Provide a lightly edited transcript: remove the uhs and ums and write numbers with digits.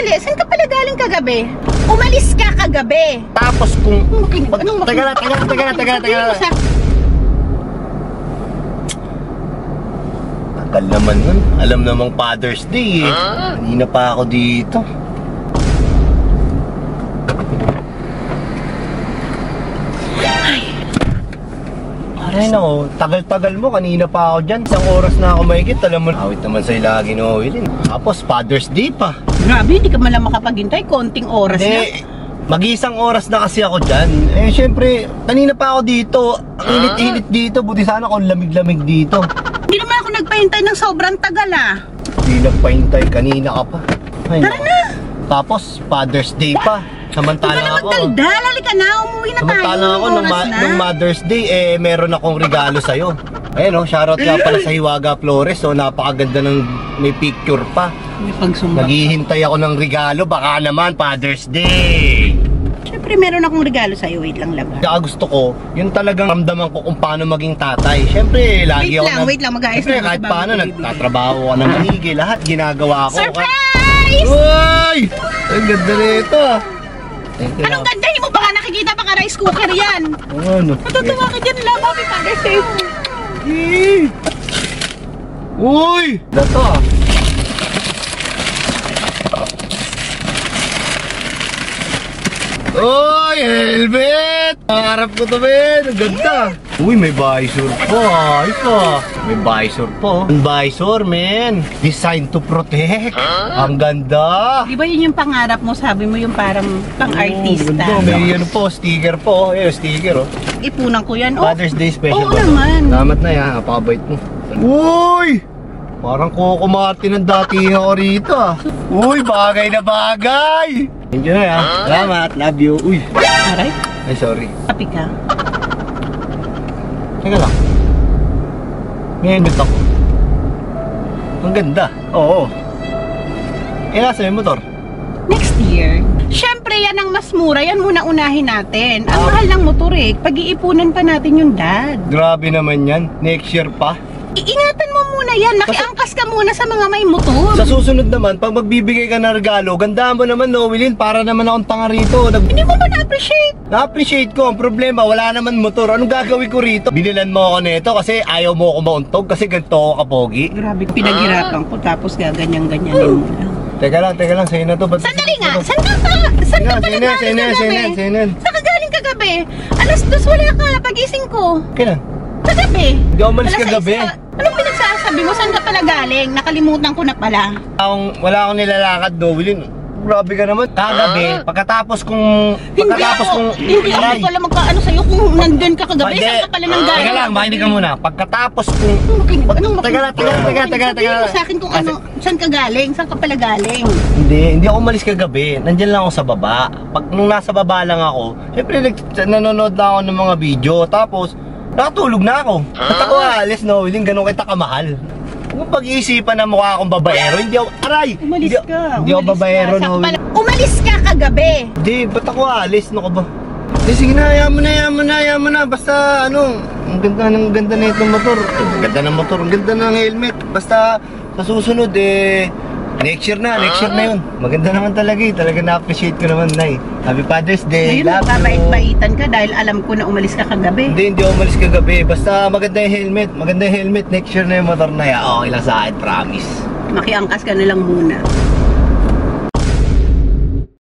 sandali. Saan ka pala galing kagabi? Umalis ka kagabi. Tapos kung... Teka Tagal. Tagal naman nun. Alam namang Father's Day eh. Kanina pa ako dito. Aray nako, tagal-tagal mo. Kanina pa ako dyan. Isang oras na ako mahigit. Alam mo, awit naman sa'yo lagi no, Wilin. Tapos Father's Day pa. Grabe, hindi ka man lang makapaghintay. Konting oras na. Mag-iisang oras na kasi ako dyan. Eh, syempre, kanina pa ako dito. Ang init-init dito. Buti sana kung lamig-lamig dito. Hindi naman ako nagpahintay ng sobrang tagal ah. Hindi nagpahintay. Kanina ka pa. Ay, tara na. Tapos, Father's Day pa. Samantalang Hindi ka ako. na magdaldal. Halika na. Umuwi na tayo. Samantalang ako, nung Mother's Day, eh, meron akong regalo sa'yo. Ayun o, shoutout nga pala sa Hiwaga Flores. So, napakaganda ng may picture pa. May pagsumba. Naghihintay ako ng regalo. Baka naman, Father's Day. Siyempre, meron akong regalo sa'yo. Wait lang lang. Kaya gusto ko, yun talagang ramdaman ko kung paano maging tatay. Siyempre, lagi Wait lang, mag-ayos siyempre, na kahit paano, nagtatrabaho ko ng maigi. Lahat ginagawa ko. Surprise! Uy! Ang ganda na ito ah. Anong ganda? Hindi mo baka nakikita? Baka rice cooker yan. Ano? Matutuwa ka dyan lang. Happy Father's Day. Uy! Dato ah. Uy! Helmet! Pangarap ko to, men! Ang ganda! Uy, may visor po. Ayos ah. May visor po. Ang visor, men. Designed to protect. Ang ganda. Di ba yun yung pangarap mo? Sabi mo yung parang pang-artista. May ano po, sticker po. Ayun, sticker oh. Ipunan ko yan. Father's Day special. Oo naman. Salamat na yan. Napakabait mo. Uy! Parang Coco Martin ang dati ako rito ah. Uy, bagay na bagay! Enjoy ah. Salamat. Love you. Uy. Aray? Ay, sorry. Happy ka? Teka lang. May helmet ako. Ang ganda. Oo. Eh, nasa yung motor? Next year. Siyempre, yan ang mas mura. Yan muna unahin natin. Ang mahal ng motor eh. Pag-iipunan pa natin yung dad. Grabe naman yan. Next year pa. Iingatan mo muna yan. Makiangkas ka muna sa mga may motor. Sa susunod naman, pag magbibigay ka ng regalo, gandaan mo naman, Noelyn, para naman akong tanga rito. Hindi mo ba na-appreciate? Na-appreciate ko. Ang problema, wala naman motor. Anong gagawin ko rito? Binilan mo ako nito kasi ayaw mo ako mauntog kasi ganito ako kapogi. Grabe, pinaghirapan ko tapos gaganyan-ganyanin mo lang. Teka lang, sa'yo na to. Sandali nga, saan ka pala galing kagabi? Saan ka galing kagabi? Alas 2 wala ka, pagising ko. Kailan? Kagabi. Hindi ako umalis kagabi. Anong pinagsasabi mo? Saan ka pala galing? Nakalimutan ko na pala. Wala akong nilalakad, Noelyn. Grabe ka naman. Kagabi, pagkatapos kung... Hindi ako pala magkaano sa'yo kung nandun ka kagabi. Saan ka pala nang galing? Teka lang, makinig ka muna. Pagkatapos kung... Teka lang. Sabihin mo sa akin kung ano, saan ka galing? Saan ka pala galing? Hindi ako umalis kagabi. Nandiyan lang ako sa baba. Nung nasa baba lang ako, syempre nanonood na ako ng mga video. Tapos, nakatulog na ako. At ako alis, Noelyn, ganun kita kamahal. Kung pag-iisipan na mukha akong babaero, hindi ako, aray! Umalis ka. Hindi ako babaero, Noelyn. Umalis ka kagabi. Hindi, ba't ako alis? Ano ka ba? Hindi, sige na, hayaan mo na. Basta, ano, ang ganda na itong motor. Ang ganda ng motor, ang ganda ng helmet. Basta, sa susunod, next year na yun. Maganda naman talaga eh. Talaga na-appreciate ko naman, Nay. Happy Father's Day. Ngayon, magpapait-baitan ka dahil alam ko na umalis ka kagabi. Hindi ako umalis kagabi. Basta maganda yung helmet. Next year na yung motor na yan. Okay lang sa akin, promise. Makiangkas ka na lang muna.